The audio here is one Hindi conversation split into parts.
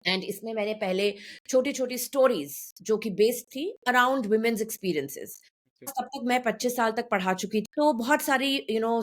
एंड इसमें मैंने पहले छोटी-छोटी स्टोरीज़ जो कि बेस्ड थी अराउंड वुमेन्स एक्सपीरियंसेस। ओके। तब तक मैं 25 साल तक पढ़ा चुकी थी, तो बहुत सारी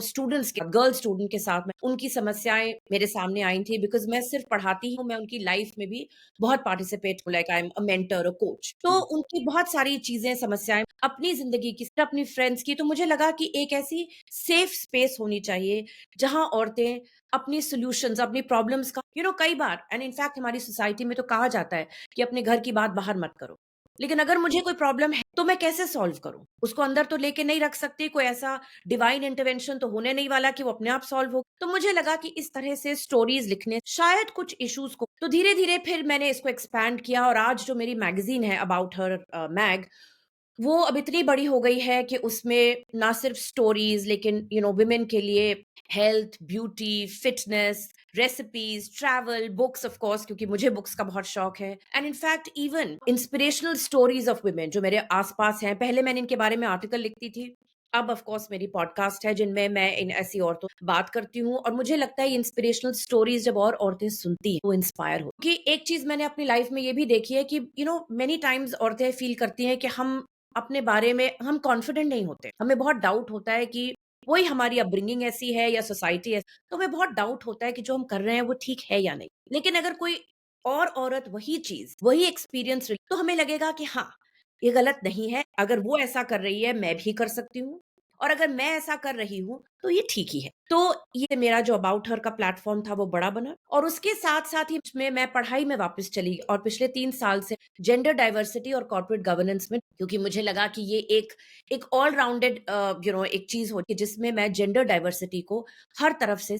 स्टूडेंट्स के गर्ल स्टूडेंट के साथ में उनकी समस्याएँ मेरे सामने आई थी बिकॉज़ मैं सिर्फ पढ़ाती हूँ, मैं उनकी लाइफ में भी बहुत पार्टिसिपेट हूँ, like I am a mentor, a coach. तो जी। उनकी बहुत सारी चीज़ें, समस्याएँ अपनी ज़िंदगी की, अपनी फ्रेंड्स की, तो मुझे लगा कि एक ऐसी सेफ स्पेस होनी चाहिए, जहाँ औरतें अपनी सॉल्यूशंस, अपनी प्रॉब्लम्स का कई बार एंड इनफैक्ट हमारी सोसाइटी में तो कहा जाता है कि अपने घर की बात बाहर मत करो। लेकिन अगर मुझे कोई प्रॉब्लम है, तो मैं कैसे सॉल्व करूँ? उसको अंदर तो लेके नहीं रख सकती, कोई ऐसा डिवाइन इंटरवेंशन तो होने नहीं वाला कि वो अपने आप सॉल्व हो। तो मुझे लगा कि इस तरह से स्टोरीज़ लिखने शायद कुछ इश्यूज़ को तो धीरे-धीरे फिर मैंने इसको एक्सपैंड किया और आज जो मेरी मैगज़ीन है अबाउट हर मैग, वो अब इतनी बड़ी हो गई है कि उसमें ना सिर्फ स्टोरीज लेकिन वुमेन के लिए health, beauty, fitness, recipes, travel, books of course क्योंकि मुझे बुक्स का बहुत शौक है and in fact even inspirational stories of women जो मेरे आसपास हैं। पहले मैंने इनके बारे में आर्टिकल लिखती थी, अब ऑफ कोर्स मेरी पॉडकास्ट है जिनमें मैं इन ऐसी औरतों से बात करती हूँ और मुझे लगता है इंस्पिरेशनल स्टोरीज जब और औरतें सुनती हैं वो इंस्पायर हो। कि एक चीज मैंने अपनी लाइफ में ये भी देखी है कि मेनी टाइम्स औरतें फील करती हैं कि हम अपने बारे में हम कॉन्फिडेंट नहीं होते। हमें बहुत डाउट होता है कि वही हमारी अपब्रिंगिंग ऐसी है या सोसाइटी है, तो हमें बहुत डाउट होता है कि जो हम कर रहे हैं वो ठीक है या नहीं। लेकिन अगर कोई और औरत वही चीज़, वही एक्सपीरियंस तो हमें लगेगा कि हाँ, ये गलत नहीं है। अगर वो ऐसा कर रही है, मैं भी कर सकती हूँ और अगर मैं ऐसा कर रही हूँ, तो ये ठीक ही है। तो ये मेरा जो अबाउट हर का प्लेटफ़ॉर्म था वो बड़ा बना और उसके साथ-साथ ही उसमें मैं पढ़ाई में वापस चली और पिछले 3 साल से जेंडर डाइवर्सिटी और कॉर्पोरेट गवर्नेंस में, क्योंकि मुझे लगा कि ये एक एक ऑल राउंडेड एक चीज़ होती है जिसमें मैं जेंडर डाइवर्सिटी को हर तरफ से